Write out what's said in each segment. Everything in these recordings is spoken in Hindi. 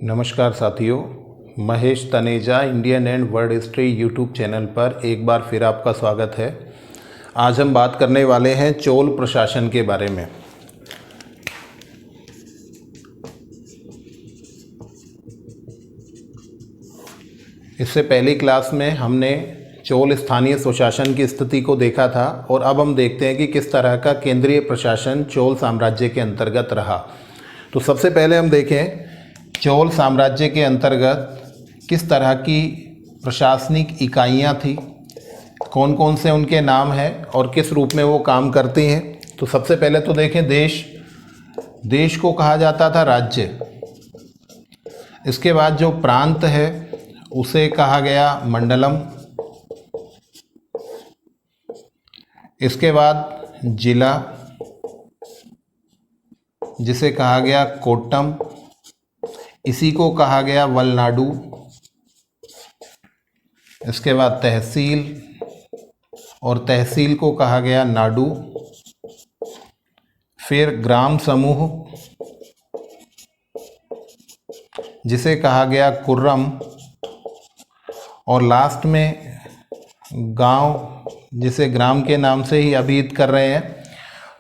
नमस्कार साथियों, Mahesh Taneja Indian and world history YouTube channel पर एक बार फिर आपका स्वागत है। आज हम बात करने वाले हैं चोल प्रशासन के बारे में। इससे पहली क्लास में हमने चोल स्थानीय स्वशासन की स्थिति को देखा था और अब हम देखते हैं कि किस तरह का केंद्रीय प्रशासन चोल साम्राज्य के अंतर्गत रहा। तो सबसे पहले हम देखें चोल साम्राज्य के अंतर्गत किस तरह की प्रशासनिक इकाइयाँ थी, कौन कौन से उनके नाम हैं और किस रूप में वो काम करती हैं। तो सबसे पहले तो देखें देश को कहा जाता था राज्य। इसके बाद जो प्रांत है उसे कहा गया मंडलम। इसके बाद जिला जिसे कहा गया कोट्टम, इसी को कहा गया वलनाडु। इसके बाद तहसील और तहसील को कहा गया नाडु। फिर ग्राम समूह जिसे कहा गया कुर्रम और लास्ट में गांव जिसे ग्राम के नाम से ही अभिहित कर रहे हैं।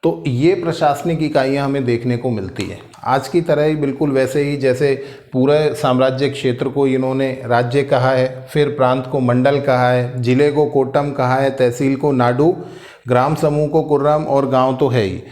तो ये प्रशासनिक इकाइयाँ हमें देखने को मिलती हैं आज की तरह ही, बिल्कुल वैसे ही जैसे पूरे साम्राज्य क्षेत्र को इन्होंने राज्य कहा है, फिर प्रांत को मंडल कहा है, जिले को कोट्टम कहा है, तहसील को नाडु, ग्राम समूह को कुर्रम और गांव तो है ही।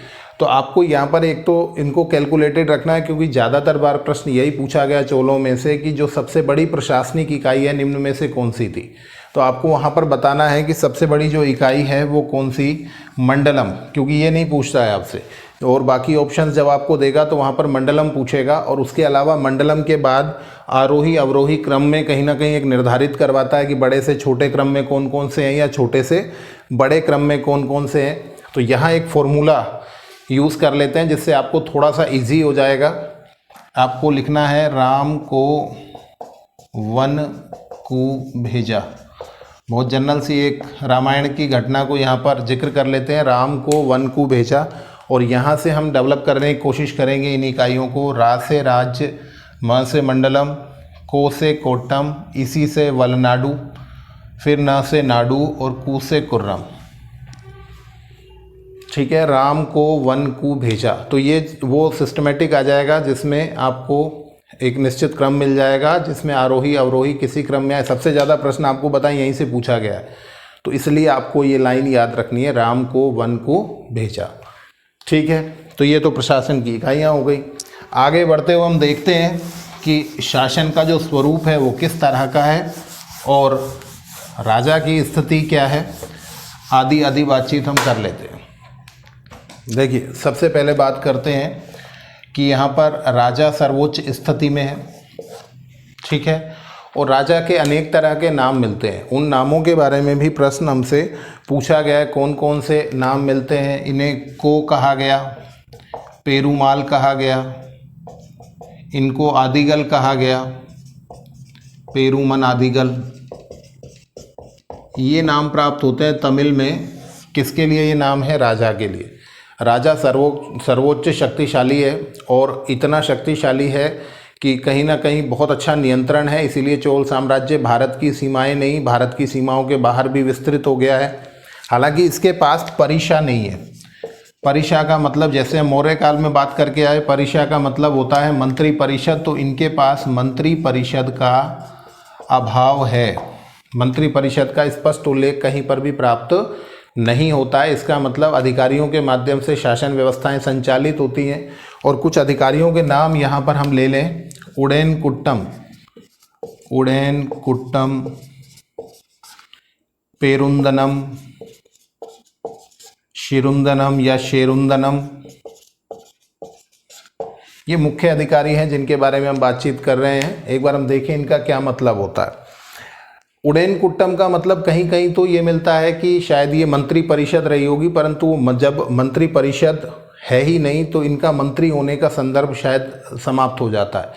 तो आपको यहाँ पर एक तो इनको कैलकुलेटेड रखना है क्योंकि ज़्यादातर बार प्रश्न यही पूछा गया चोलों में से कि जो सबसे बड़ी प्रशासनिक इकाई है निम्न में से कौन सी थी। तो आपको वहाँ पर बताना है कि सबसे बड़ी जो इकाई है वो कौन सी, मंडलम, क्योंकि ये नहीं पूछता है आपसे। और बाकी ऑप्शंस जब आपको देगा तो वहाँ पर मंडलम पूछेगा और उसके अलावा मंडलम के बाद आरोही अवरोही क्रम में कहीं ना कहीं एक निर्धारित करवाता है कि बड़े से छोटे क्रम में कौन कौन से हैं या छोटे से बड़े क्रम में कौन कौन से हैं। तो यहाँ एक फॉर्मूला यूज़ कर लेते हैं जिससे आपको थोड़ा सा ईजी हो जाएगा। आपको लिखना है राम को वन को भेजा। बहुत जनरल सी एक रामायण की घटना को यहाँ पर जिक्र कर लेते हैं, राम को वन को भेजा। और यहाँ से हम डेवलप करने की कोशिश करेंगे इन इकाइयों को। रा से राज्य, म से मंडलम, को से कोट्टम, इसी से वलनाडु, फिर न से नाडु और कु से कुर्रम। ठीक है, राम को वन को भेजा। तो ये वो सिस्टमेटिक आ जाएगा जिसमें आपको एक निश्चित क्रम मिल जाएगा जिसमें आरोही अवरोही किसी क्रम में आए। सबसे ज़्यादा प्रश्न आपको बताएं यहीं से पूछा गया है, तो इसलिए आपको ये लाइन याद रखनी है, राम को वन को भेजा। ठीक है, तो ये तो प्रशासन की इकाइयाँ हो गई। आगे बढ़ते हुए हम देखते हैं कि शासन का जो स्वरूप है वो किस तरह का है और राजा की स्थिति क्या है, आदि बातचीत हम कर लेते हैं। देखिए, सबसे पहले बात करते हैं कि यहाँ पर राजा सर्वोच्च स्थिति में है। ठीक है, और राजा के अनेक तरह के नाम मिलते हैं। उन नामों के बारे में भी प्रश्न हमसे पूछा गया है, कौन कौन से नाम मिलते हैं। इन्हें को कहा गया, पेरुमाल कहा गया, इनको आदिगल कहा गया, पेरुमन आदिगल। ये नाम प्राप्त होते हैं तमिल में। किसके लिए ये नाम है? राजा के लिए। राजा सर्वोच्च शक्तिशाली है और इतना शक्तिशाली है कि कहीं ना कहीं बहुत अच्छा नियंत्रण है। इसीलिए चोल साम्राज्य भारत की सीमाएं नहीं, भारत की सीमाओं के बाहर भी विस्तृत हो गया है। हालांकि इसके पास परिशा नहीं है। परिशा का मतलब, जैसे हम मौर्य काल में बात करके आए, परिशा का मतलब होता है मंत्री परिषद। तो इनके पास मंत्री परिषद का अभाव है। मंत्री परिषद का स्पष्ट उल्लेख कहीं पर भी प्राप्त नहीं होता है। इसका मतलब अधिकारियों के माध्यम से शासन व्यवस्थाएं संचालित होती हैं। और कुछ अधिकारियों के नाम यहाँ पर हम ले लें। उड़ैन कुट्टम, पेरुंदनम, शिरुंदनम या शेरुंदनम, ये मुख्य अधिकारी हैं जिनके बारे में हम बातचीत कर रहे हैं। एक बार हम देखें इनका क्या मतलब होता है। उड़ैन कुट्टम का मतलब कहीं कहीं तो ये मिलता है कि शायद ये मंत्री परिषद रही होगी, परंतु जब मंत्री परिषद है ही नहीं तो इनका मंत्री होने का संदर्भ शायद समाप्त हो जाता है।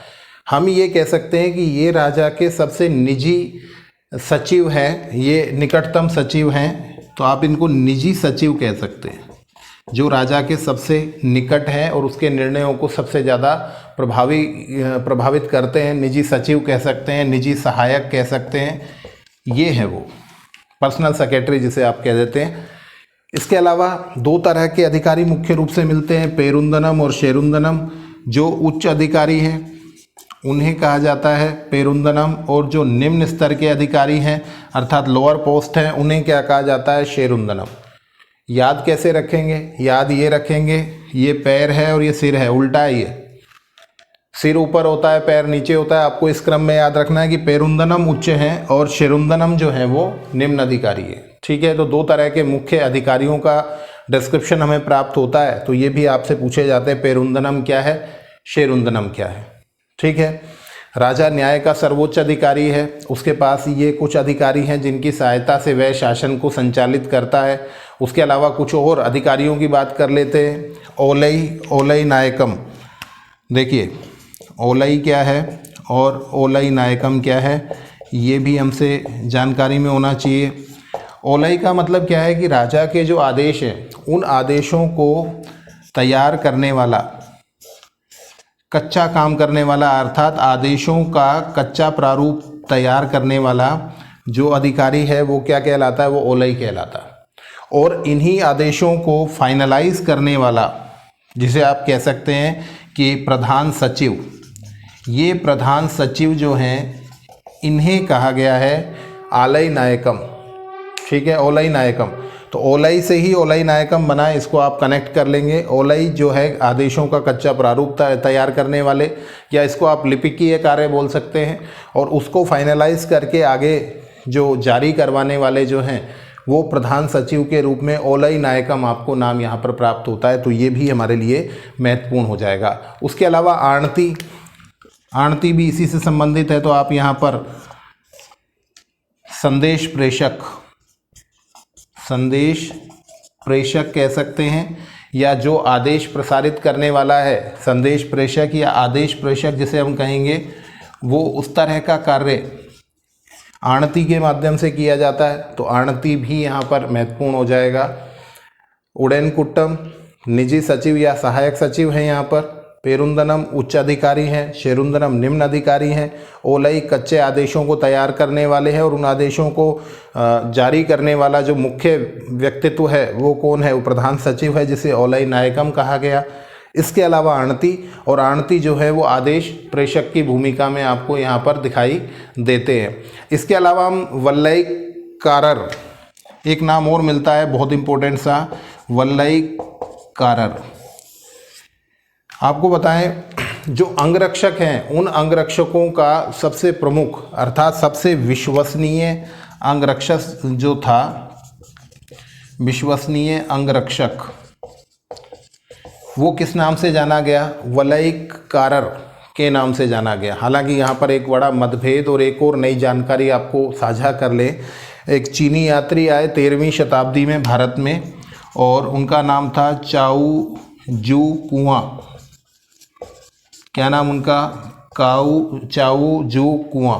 हम ये कह सकते हैं कि ये राजा के सबसे निजी सचिव हैं, ये निकटतम सचिव हैं, तो आप इनको निजी सचिव कह सकते हैं। जो राजा के सबसे निकट हैं और उसके निर्णयों को सबसे ज़्यादा प्रभावित करते हैं। निजी सचिव कह सकते हैं, निजी सहायक कह सकते हैं, ये है वो पर्सनल सेक्रेटरी जिसे आप कह देते हैं। इसके अलावा दो तरह के अधिकारी मुख्य रूप से मिलते हैं, पेरुंदनम और शेरुंदनम। जो उच्च अधिकारी हैं उन्हें कहा जाता है पेरुंदनम, और जो निम्न स्तर के अधिकारी हैं अर्थात लोअर पोस्ट हैं उन्हें क्या कहा जाता है, शेरुंदनम। याद कैसे रखेंगे, याद ये रखेंगे, ये पैर है और ये सिर है, उल्टा है ये, सिर ऊपर होता है पैर नीचे होता है। आपको इस क्रम में याद रखना है कि पेरुंदनम उच्च हैं और शेरुंदनम जो है वो निम्न अधिकारी है। ठीक है, तो दो तरह के मुख्य अधिकारियों का डिस्क्रिप्शन हमें प्राप्त होता है, तो ये भी आपसे पूछे जाते हैं, पेरुंदनम क्या है, शेरुंदनम क्या है। ठीक है, राजा न्याय का सर्वोच्च अधिकारी है, उसके पास ये कुछ अधिकारी हैं जिनकी सहायता से वह शासन को संचालित करता है। उसके अलावा कुछ और अधिकारियों की बात कर लेते हैं। ओलई नायकम, देखिए ओलई क्या है और ओलई नायकम क्या है, ये भी हमसे जानकारी में होना चाहिए। ओलई का मतलब क्या है कि राजा के जो आदेश हैं उन आदेशों को तैयार करने वाला, कच्चा काम करने वाला, अर्थात आदेशों का कच्चा प्रारूप तैयार करने वाला जो अधिकारी है वो क्या कहलाता है, वो ओलई कहलाता है। और इन्हीं आदेशों को फाइनलाइज करने वाला, जिसे आप कह सकते हैं कि प्रधान सचिव, ये प्रधान सचिव जो हैं इन्हें कहा गया है आलई नायकम। ठीक है, ओलई नायकम, तो ओलई से ही ओलई नायकम बना है, इसको आप कनेक्ट कर लेंगे। ओलई जो है आदेशों का कच्चा प्रारूप तैयार करने वाले, या इसको आप लिपिकीय कार्य बोल सकते हैं, और उसको फाइनलाइज करके आगे जो जारी करवाने वाले जो हैं वो प्रधान सचिव के रूप में ओलई नायकम आपको नाम यहाँ पर प्राप्त होता है। तो ये भी हमारे लिए महत्वपूर्ण हो जाएगा। उसके अलावा आणती, आणती भी इसी से संबंधित है, तो आप यहाँ पर संदेश प्रेषक, संदेश प्रेषक कह सकते हैं, या जो आदेश प्रसारित करने वाला है, संदेश प्रेषक या आदेश प्रेषक जिसे हम कहेंगे, वो उस तरह का कार्य आणती के माध्यम से किया जाता है। तो आणती भी यहाँ पर महत्वपूर्ण हो जाएगा। उडेनकुट्टम निजी सचिव या सहायक सचिव हैं यहाँ पर। पेरुंदनम उच्च अधिकारी हैं, शेरुंदनम निम्न अधिकारी हैं। ओलई कच्चे आदेशों को तैयार करने वाले हैं, और उन आदेशों को जारी करने वाला जो मुख्य व्यक्तित्व है वो कौन है, वो प्रधान सचिव है जिसे ओलई नायकम कहा गया। इसके अलावा आणती, और आणती जो है वो आदेश प्रेषक की भूमिका में आपको यहाँ पर दिखाई देते हैं। इसके अलावा हम वल्लईकारर, एक नाम और मिलता है बहुत इंपॉर्टेंट सा, वल्लईकारर। आपको बताएं जो अंगरक्षक हैं उन अंगरक्षकों का सबसे प्रमुख अर्थात सबसे विश्वसनीय अंगरक्षक जो था, विश्वसनीय अंगरक्षक, वो किस नाम से जाना गया, वल्लईकारर के नाम से जाना गया। हालांकि यहाँ पर एक बड़ा मतभेद और एक और नई जानकारी आपको साझा कर ले। एक चीनी यात्री आए 13वीं शताब्दी में भारत में, और उनका नाम था चाऊ जू कुआं। क्या नाम उनका, चाऊ जू कुआं,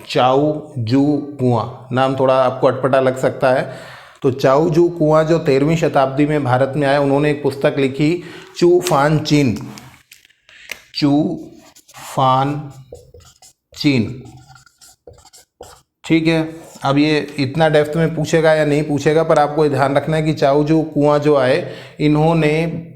चाऊ जू कुआं। नाम थोड़ा आपको अटपटा लग सकता है। तो चाऊ जू कुआं जो 13वीं शताब्दी में भारत में आए, उन्होंने एक पुस्तक लिखी चू फान चीन, चू फान चीन। ठीक है, अब ये इतना डेप्थ में पूछेगा या नहीं पूछेगा, पर आपको ये ध्यान रखना है कि चाऊ जू कुआं जो आए, इन्होंने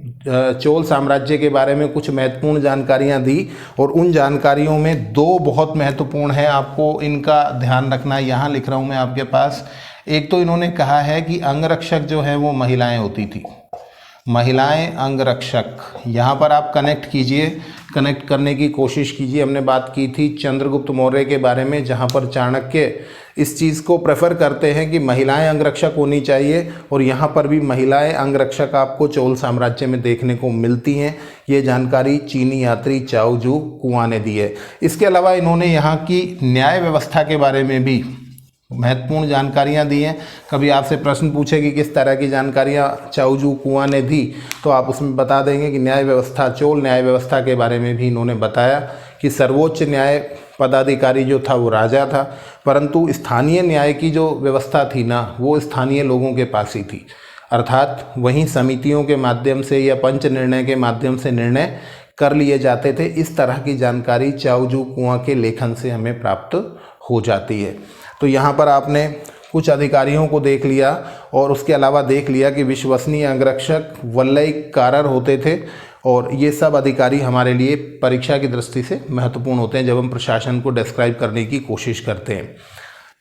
चोल साम्राज्य के बारे में कुछ महत्वपूर्ण जानकारियां दी, और उन जानकारियों में दो बहुत महत्वपूर्ण है, आपको इनका ध्यान रखना है। यहाँ लिख रहा हूँ मैं आपके पास। एक तो इन्होंने कहा है कि अंगरक्षक जो है वो महिलाएं होती थी, महिलाएं अंगरक्षक। यहाँ पर आप कनेक्ट कीजिए, कनेक्ट करने की कोशिश कीजिए। हमने बात की थी चंद्रगुप्त मौर्य के बारे में, जहाँ पर चाणक्य इस चीज़ को प्रेफर करते हैं कि महिलाएं अंगरक्षक होनी चाहिए, और यहाँ पर भी महिलाएं अंगरक्षक आपको चोल साम्राज्य में देखने को मिलती हैं। ये जानकारी चीनी यात्री चाऊ जू कुआं ने दी है। इसके अलावा इन्होंने यहाँ की न्याय व्यवस्था के बारे में भी महत्वपूर्ण जानकारियां दी हैं। कभी आपसे प्रश्न पूछे कि किस तरह की जानकारियां चाऊ जू कुआं ने दी, तो आप उसमें बता देंगे कि न्याय व्यवस्था, चोल न्याय व्यवस्था के बारे में भी इन्होंने बताया कि सर्वोच्च न्याय पदाधिकारी जो था वो राजा था, परंतु स्थानीय न्याय की जो व्यवस्था थी ना, वो स्थानीय लोगों के पास ही थी। अर्थात वहीं समितियों के माध्यम से या पंच निर्णय के माध्यम से निर्णय कर लिए जाते थे। इस तरह की जानकारी चाओ कुआं के लेखन से हमें प्राप्त हो जाती है। तो यहाँ पर आपने कुछ अधिकारियों को देख लिया और उसके अलावा देख लिया कि विश्वसनीय अंगरक्षक वलयकारर होते थे, और ये सब अधिकारी हमारे लिए परीक्षा की दृष्टि से महत्वपूर्ण होते हैं जब हम प्रशासन को डिस्क्राइब करने की कोशिश करते हैं।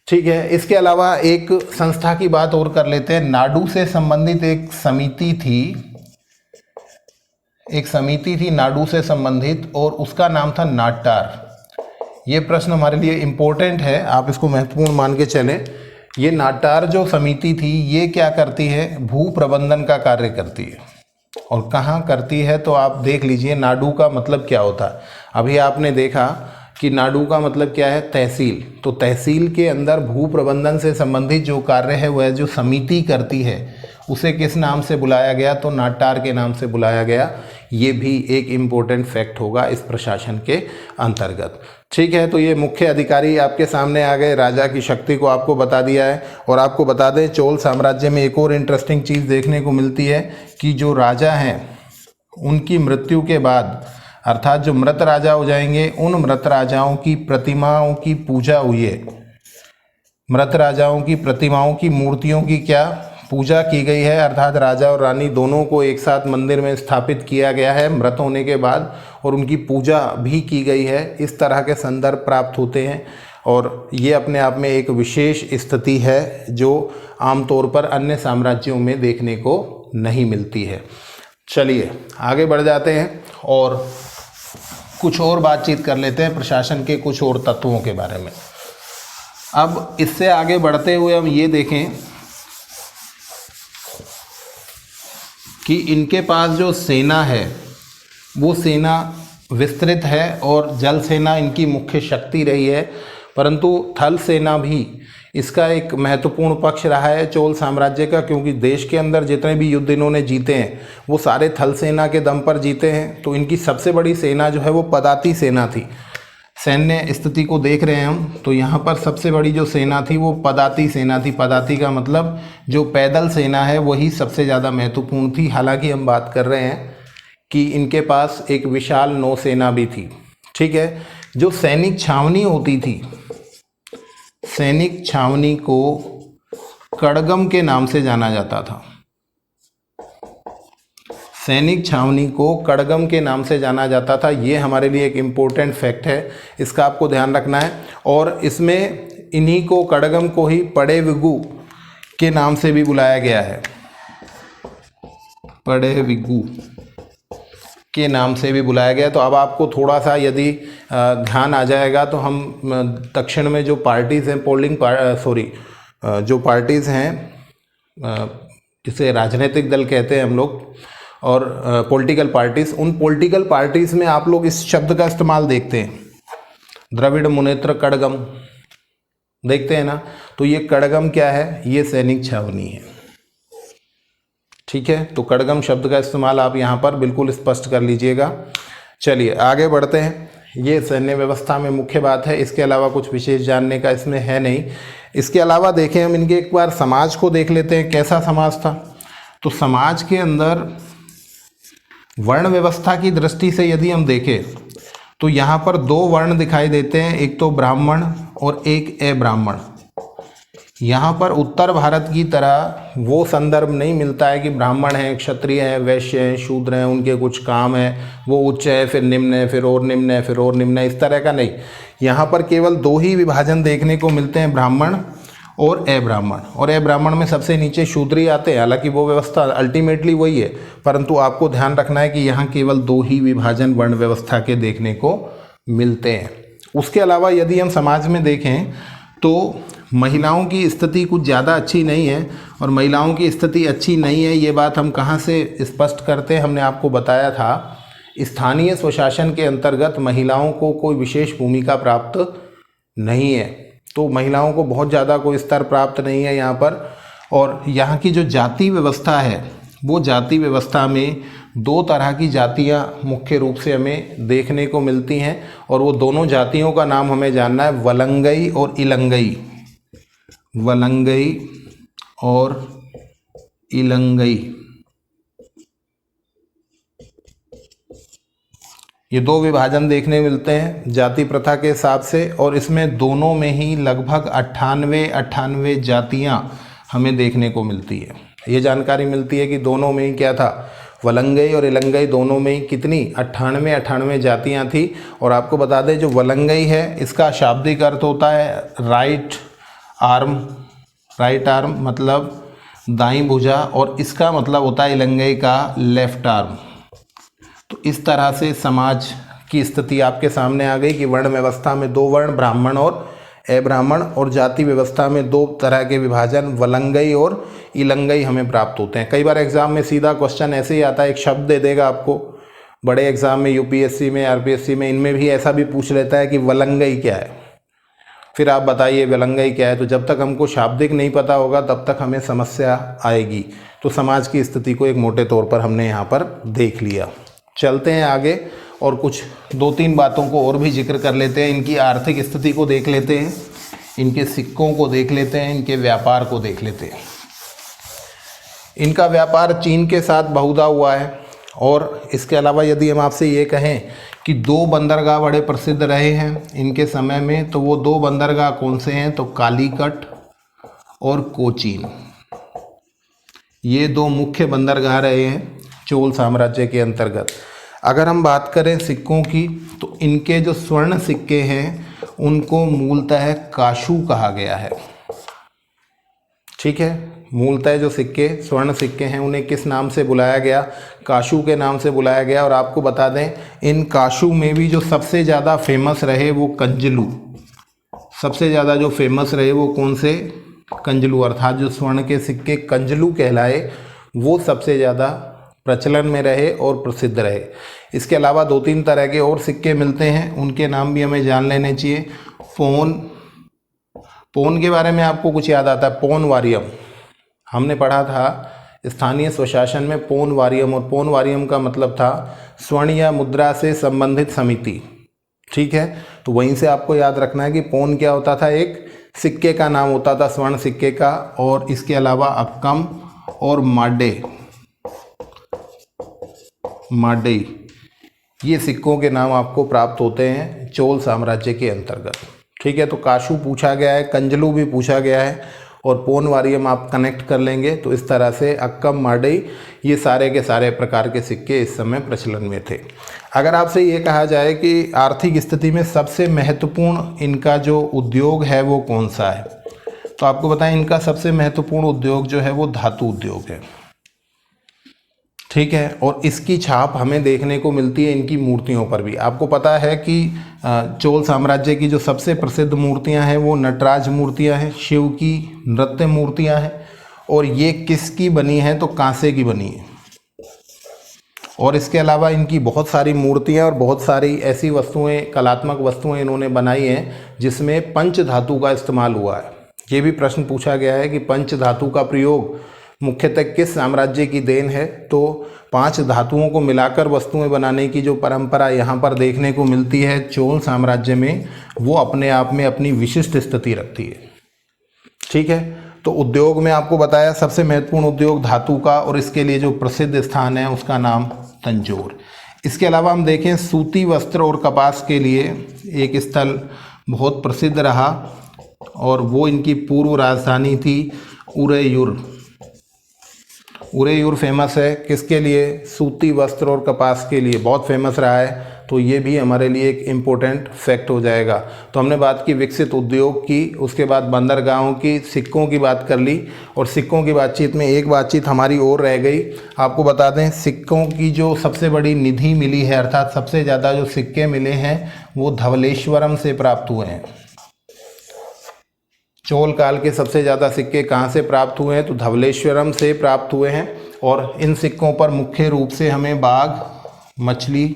ठीक है, इसके अलावा एक संस्था की बात और कर लेते हैं। नाडू से संबंधित एक समिति थी नाडू से संबंधित, और उसका नाम था नाटार। ये प्रश्न हमारे लिए इम्पोर्टेंट है, आप इसको महत्वपूर्ण मान के चलें। ये नाटार जो समिति थी ये क्या करती है, भू प्रबंधन का कार्य करती है। और कहाँ करती है तो आप देख लीजिए, नाडू का मतलब क्या होता है। अभी आपने देखा कि नाडू का मतलब क्या है, तहसील। तो तहसील के अंदर भू प्रबंधन से संबंधित जो कार्य है वह जो समिति करती है उसे किस नाम से बुलाया गया, तो नाटार के नाम से बुलाया गया। ये भी एक इम्पोर्टेंट फैक्ट होगा इस प्रशासन के अंतर्गत। ठीक है, तो ये मुख्य अधिकारी आपके सामने आ गए। राजा की शक्ति को आपको बता दिया है। और आपको बता दें, चोल साम्राज्य में एक और इंटरेस्टिंग चीज़ देखने को मिलती है कि जो राजा हैं उनकी मृत्यु के बाद, अर्थात जो मृत राजा हो जाएंगे, उन मृत राजाओं की प्रतिमाओं की पूजा हुई है। मृत राजाओं की प्रतिमाओं की मूर्तियों की क्या पूजा की गई है, अर्थात राजा और रानी दोनों को एक साथ मंदिर में स्थापित किया गया है मृत होने के बाद, और उनकी पूजा भी की गई है। इस तरह के संदर्भ प्राप्त होते हैं, और ये अपने आप में एक विशेष स्थिति है जो आमतौर पर अन्य साम्राज्यों में देखने को नहीं मिलती है। चलिए आगे बढ़ जाते हैं और कुछ और बातचीत कर लेते हैं प्रशासन के कुछ और तत्वों के बारे में। अब इससे आगे बढ़ते हुए हम ये देखें कि इनके पास जो सेना है वो सेना विस्तृत है, और जल सेना इनकी मुख्य शक्ति रही है, परंतु थल सेना भी इसका एक महत्वपूर्ण पक्ष रहा है चोल साम्राज्य का, क्योंकि देश के अंदर जितने भी युद्ध इन्होंने जीते हैं वो सारे थल सेना के दम पर जीते हैं। तो इनकी सबसे बड़ी सेना जो है वो पदाती सेना थी। सैन्य स्थिति को देख रहे हैं हम, तो यहाँ पर सबसे बड़ी जो सेना थी वो पदाती सेना थी। पदाती का मतलब जो पैदल सेना है वही सबसे ज़्यादा महत्वपूर्ण थी। हालांकि हम बात कर रहे हैं कि इनके पास एक विशाल नौसेना भी थी। ठीक है, जो सैनिक छावनी होती थी, सैनिक छावनी को कड़गम के नाम से जाना जाता था। सैनिक छावनी को कड़गम के नाम से जाना जाता था। ये हमारे लिए एक इम्पोर्टेंट फैक्ट है, इसका आपको ध्यान रखना है। और इसमें इन्हीं को, कड़गम को ही पड़ेविगु के नाम से भी बुलाया गया है। पड़ेविगु के नाम से भी बुलाया गया। तो अब आपको थोड़ा सा यदि ध्यान आ जाएगा तो हम दक्षिण में जो पार्टीज़ हैं, जो पार्टीज़ हैं जिसे राजनीतिक दल कहते हैं हम लोग, और पॉलिटिकल पार्टीज़, उन पॉलिटिकल पार्टीज़ में आप लोग इस शब्द का इस्तेमाल देखते हैं, द्रविड़ मुनेत्र कड़गम, देखते हैं ना। तो ये कड़गम क्या है, ये सैनिक छावनी है। ठीक है, तो कड़गम शब्द का इस्तेमाल आप यहाँ पर बिल्कुल स्पष्ट कर लीजिएगा। चलिए आगे बढ़ते हैं। ये सैन्य व्यवस्था में मुख्य बात है, इसके अलावा कुछ विशेष जानने का इसमें है नहीं। इसके अलावा देखें हम इनके एक बार समाज को देख लेते हैं, कैसा समाज था। तो समाज के अंदर वर्ण व्यवस्था की दृष्टि से यदि हम देखें तो यहाँ पर दो वर्ण दिखाई देते हैं, एक तो ब्राह्मण और एक अब्राह्मण। यहाँ पर उत्तर भारत की तरह वो संदर्भ नहीं मिलता है कि ब्राह्मण हैं, क्षत्रिय हैं, वैश्य हैं, शूद्र हैं, उनके कुछ काम हैं, वो उच्च है फिर निम्न है, फिर और निम्न है, फिर और निम्न है, इस तरह का नहीं। यहाँ पर केवल दो ही विभाजन देखने को मिलते हैं, ब्राह्मण और अब्राह्मण। और अब्राह्मण में सबसे नीचे शूद्री आते हैं। हालांकि वो व्यवस्था अल्टीमेटली वही है, परंतु आपको ध्यान रखना है कि यहाँ केवल दो ही विभाजन वर्ण व्यवस्था के देखने को मिलते हैं। उसके अलावा यदि हम समाज में देखें तो महिलाओं की स्थिति कुछ ज़्यादा अच्छी नहीं है। और महिलाओं की स्थिति अच्छी नहीं है ये बात हम कहाँ से स्पष्ट करते हैं, हमने आपको बताया था स्थानीय स्वशासन के अंतर्गत महिलाओं को कोई विशेष भूमिका प्राप्त नहीं है। तो महिलाओं को बहुत ज़्यादा कोई स्तर प्राप्त नहीं है यहाँ पर। और यहाँ की जो जाति व्यवस्था है वो जाति व्यवस्था में दो तरह की जातियाँ मुख्य रूप से हमें देखने को मिलती हैं, और वो दोनों जातियों का नाम हमें जानना है, वलंगई और इलंगई। वलंगई और इलंगई, ये दो विभाजन देखने मिलते हैं जाति प्रथा के हिसाब से, और इसमें दोनों में ही लगभग 98 जातियां हमें देखने को मिलती है। ये जानकारी मिलती है कि दोनों में ही क्या था, वलंगई और इलंगई दोनों में ही कितनी 98 जातियां थी। और आपको बता दें जो वलंगई है इसका शाब्दिक अर्थ होता है राइट आर्म मतलब दाईं भुजा, और इसका मतलब होता है इलंगई का लेफ्ट आर्म। तो इस तरह से समाज की स्थिति आपके सामने आ गई कि वर्ण व्यवस्था में दो वर्ण, ब्राह्मण और अब्राह्मण, और जाति व्यवस्था में दो तरह के विभाजन वलंगई और इलंगई हमें प्राप्त होते हैं। कई बार एग्जाम में सीधा क्वेश्चन ऐसे ही आता है, एक शब्द दे देगा आपको, बड़े एग्जाम में यूपीएससी में, आरपीएससी में, इनमें भी ऐसा भी पूछ लेता है कि वलंगई क्या है, फिर आप बताइए वलंगई क्या है। तो जब तक हमको शाब्दिक नहीं पता होगा तब तक हमें समस्या आएगी। तो समाज की स्थिति को एक मोटे तौर पर हमने यहाँ पर देख लिया। चलते हैं आगे और कुछ 2-3 बातों को और भी जिक्र कर लेते हैं। इनकी आर्थिक स्थिति को देख लेते हैं, इनके सिक्कों को देख लेते हैं, इनके व्यापार को देख लेते हैं। इनका व्यापार चीन के साथ बहुधा हुआ है। और इसके अलावा यदि हम आपसे ये कहें कि 2 बंदरगाह बड़े प्रसिद्ध रहे हैं इनके समय में, तो वो 2 बंदरगाह कौन से हैं, तो कालीकट और कोचीन, ये 2 मुख्य बंदरगाह रहे हैं चोल साम्राज्य के अंतर्गत। अगर हम बात करें सिक्कों की, तो इनके जो स्वर्ण सिक्के हैं उनको मूलतः काशू कहा गया है। ठीक है, मूलतः जो सिक्के स्वर्ण सिक्के हैं उन्हें किस नाम से बुलाया गया, काशू के नाम से बुलाया गया। और आपको बता दें इन काशू में भी जो सबसे ज़्यादा फेमस रहे वो कंजलू, सबसे ज़्यादा जो फेमस रहे वो कौन से, कंजलू, अर्थात जो स्वर्ण के सिक्के कंजलू कहलाए वो सबसे ज़्यादा प्रचलन में रहे और प्रसिद्ध रहे। इसके अलावा 2-3 तरह के और सिक्के मिलते हैं, उनके नाम भी हमें जान लेने चाहिए। पोन के बारे में आपको कुछ याद आता है, पोन वारियम हमने पढ़ा था स्थानीय स्वशासन में, पोन वारियम, और पोन वारियम का मतलब था स्वर्ण या मुद्रा से संबंधित समिति। ठीक है, तो वहीं से आपको याद रखना है कि पोन क्या होता था, एक सिक्के का नाम होता था स्वर्ण सिक्के का। और इसके अलावा अक्कम और माडई, ये सिक्कों के नाम आपको प्राप्त होते हैं चोल साम्राज्य के अंतर्गत। ठीक है, तो काशू पूछा गया है, कंजलू भी पूछा गया है, और पोन वारियम आप कनेक्ट कर लेंगे। तो इस तरह से अक्कम, माडई, ये सारे के सारे प्रकार के सिक्के इस समय प्रचलन में थे। अगर आपसे ये कहा जाए कि आर्थिक स्थिति में सबसे महत्वपूर्ण इनका जो उद्योग है वो कौन सा है, तो आपको बताएं इनका सबसे महत्वपूर्ण उद्योग जो है वो धातु उद्योग है। ठीक है, और इसकी छाप हमें देखने को मिलती है इनकी मूर्तियों पर भी। आपको पता है कि चोल साम्राज्य की जो सबसे प्रसिद्ध मूर्तियां हैं वो नटराज मूर्तियां हैं, शिव की नृत्य मूर्तियां हैं, और ये किसकी बनी हैं, तो कांसे की बनी है। और इसके अलावा इनकी बहुत सारी मूर्तियां और बहुत सारी ऐसी वस्तुएं, कलात्मक वस्तुएं इन्होंने बनाई हैं जिसमें पंच धातु का इस्तेमाल हुआ है। ये भी प्रश्न पूछा गया है कि पंच धातु का प्रयोग मुख्यतः किस साम्राज्य की देन है, तो 5 धातुओं को मिलाकर वस्तुएं बनाने की जो परंपरा यहाँ पर देखने को मिलती है चोल साम्राज्य में, वो अपने आप में अपनी विशिष्ट स्थिति रखती है। ठीक है, तो उद्योग में आपको बताया सबसे महत्वपूर्ण उद्योग धातु का, और इसके लिए जो प्रसिद्ध स्थान है उसका नाम तंजौर। इसके अलावा हम देखें सूती वस्त्र और कपास के लिए एक स्थल बहुत प्रसिद्ध रहा, और वो इनकी पूर्व राजधानी थी उरेयूर। उरेयूर फेमस है किसके लिए, सूती वस्त्र और कपास के लिए बहुत फेमस रहा है। तो ये भी हमारे लिए एक इम्पोर्टेंट फैक्ट हो जाएगा। तो हमने बात की विकसित उद्योग की, उसके बाद बंदरगाहों की, सिक्कों की बात कर ली, और सिक्कों की बातचीत में एक बातचीत हमारी और रह गई। आपको बता दें सिक्कों की जो सबसे बड़ी निधि मिली है, अर्थात सबसे ज़्यादा जो सिक्के मिले हैं वो धवलेश्वरम से प्राप्त हुए हैं। चोल काल के सबसे ज़्यादा सिक्के कहाँ से प्राप्त हुए हैं, तो धवलेश्वरम से प्राप्त हुए हैं। और इन सिक्कों पर मुख्य रूप से हमें बाघ, मछली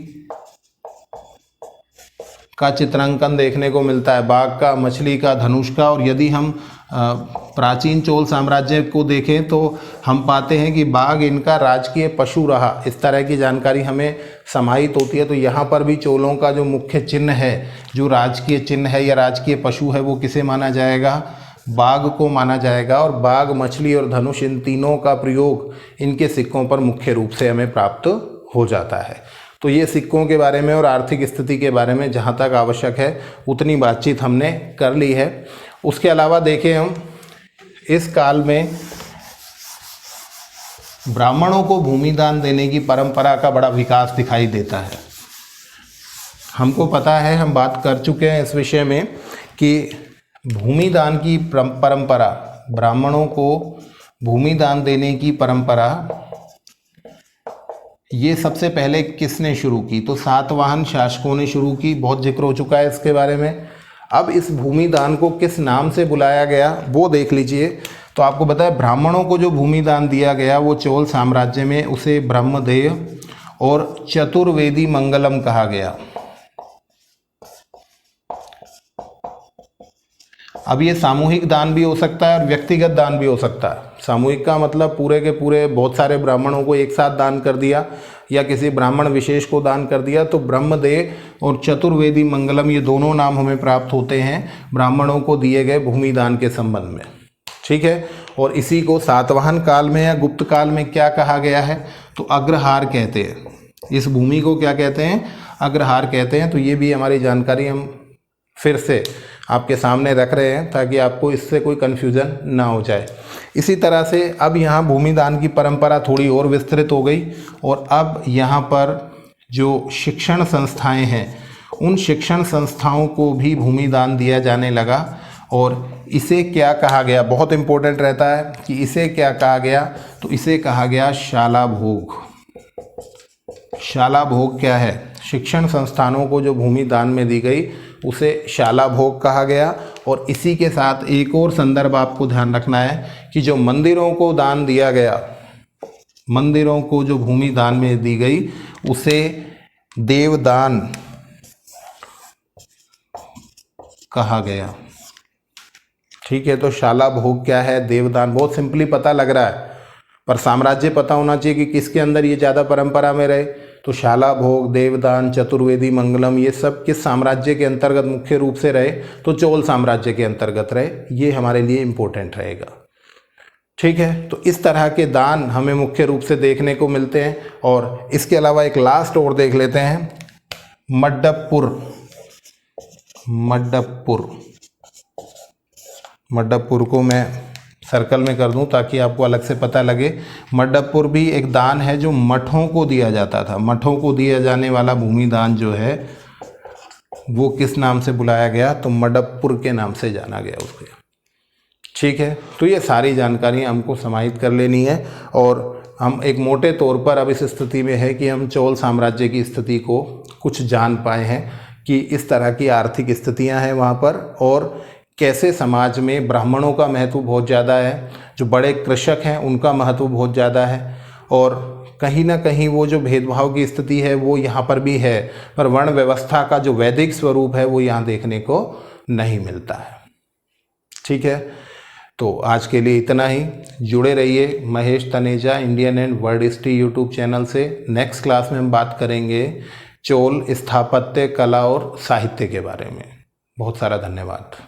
का चित्रांकन देखने को मिलता है, बाघ का, मछली का, धनुष का। और यदि हम प्राचीन चोल साम्राज्य को देखें तो हम पाते हैं कि बाघ इनका राजकीय पशु रहा, इस तरह की जानकारी हमें समाहित होती है। तो यहाँ पर भी चोलों का जो मुख्य चिन्ह है, जो राजकीय चिन्ह है या राजकीय पशु है, वो किसे माना जाएगा, बाघ को माना जाएगा, और बाघ, मछली और धनुष इन तीनों का प्रयोग इनके सिक्कों पर मुख्य रूप से हमें प्राप्त हो जाता है। तो ये सिक्कों के बारे में और आर्थिक स्थिति के बारे में जहाँ तक आवश्यक है उतनी बातचीत हमने कर ली है। उसके अलावा देखें हम इस काल में ब्राह्मणों को भूमि दान देने की परंपरा का बड़ा विकास दिखाई देता है। हमको पता है, हम बात कर चुके हैं इस विषय में कि भूमि दान की परंपरा, ब्राह्मणों को भूमि दान देने की परंपरा, ये सबसे पहले किसने शुरू की? तो सातवाहन शासकों ने शुरू की। बहुत जिक्र हो चुका है इसके बारे में। अब इस भूमि दान को किस नाम से बुलाया गया वो देख लीजिए। तो आपको पता है ब्राह्मणों को जो भूमि दान दिया गया वो चोल साम्राज्य में उसे ब्रह्मदेव और चतुर्वेदी मंगलम कहा गया। अब ये सामूहिक दान भी हो सकता है और व्यक्तिगत दान भी हो सकता है। सामूहिक का मतलब पूरे के पूरे बहुत सारे ब्राह्मणों को एक साथ दान कर दिया या किसी ब्राह्मण विशेष को दान कर दिया। तो ब्रह्मदेव और चतुर्वेदी मंगलम ये दोनों नाम हमें प्राप्त होते हैं ब्राह्मणों को दिए गए भूमि दान के संबंध में। ठीक है। और इसी को सातवाहन काल में या गुप्त काल में क्या कहा गया है? तो अग्रहार कहते हैं। इस भूमि को क्या कहते हैं? अग्रहार कहते हैं। तो ये भी हमारी जानकारी हम फिर से आपके सामने रख रहे हैं ताकि आपको इससे कोई कन्फ्यूज़न ना हो जाए। इसी तरह से अब यहाँ भूमि दान की परंपरा थोड़ी और विस्तृत हो गई और अब यहाँ पर जो शिक्षण संस्थाएं हैं उन शिक्षण संस्थाओं को भी भूमि दान दिया जाने लगा। और इसे क्या कहा गया? बहुत इम्पोर्टेंट रहता है कि इसे क्या कहा गया? तो इसे कहा गया शाला भोग। शाला भोग क्या है? शिक्षण संस्थानों को जो भूमि दान में दी गई उसे शाला भोग कहा गया। और इसी के साथ एक और संदर्भ आपको ध्यान रखना है कि जो मंदिरों को दान दिया गया, मंदिरों को जो भूमि दान में दी गई उसे देवदान कहा गया। ठीक है। तो शाला भोग क्या है? देवदान। बहुत सिंपली पता लग रहा है, पर साम्राज्य पता होना चाहिए कि किसके अंदर ये ज़्यादा परंपरा में रहे। तो शाला भोग, देवदान, चतुर्वेदी मंगलम ये सब किस साम्राज्य के अंतर्गत मुख्य रूप से रहे? तो चोल साम्राज्य के अंतर्गत रहे। ये हमारे लिए इम्पोर्टेंट रहेगा। ठीक है। तो इस तरह के दान हमें मुख्य रूप से देखने को मिलते हैं। और इसके अलावा एक लास्ट और देख लेते हैं, मड्डपुर। मड्डपुर, मड्डपुर को मैं सर्कल में कर दूं ताकि आपको अलग से पता लगे। मड्डपुर भी एक दान है जो मठों को दिया जाता था। मठों को दिया जाने वाला भूमि दान जो है वो किस नाम से बुलाया गया? तो मड्डपुर के नाम से जाना गया उसको। ठीक है। तो ये सारी जानकारी हमको समाहित कर लेनी है और हम एक मोटे तौर पर अब इस स्थिति में है कि हम चोल साम्राज्य की स्थिति को कुछ जान पाए हैं कि इस तरह की आर्थिक स्थितियां हैं वहाँ पर और कैसे समाज में ब्राह्मणों का महत्व बहुत ज़्यादा है, जो बड़े कृषक हैं उनका महत्व बहुत ज़्यादा है और कहीं ना कहीं वो जो भेदभाव की स्थिति है वो यहाँ पर भी है, पर वर्ण व्यवस्था का जो वैदिक स्वरूप है वो यहाँ देखने को नहीं मिलता है। ठीक है। तो आज के लिए इतना ही। जुड़े रहिए Mahesh Taneja Indian and world history YouTube channel से। नेक्स्ट क्लास में हम बात करेंगे चोल स्थापत्य कला और साहित्य के बारे में। बहुत सारा धन्यवाद।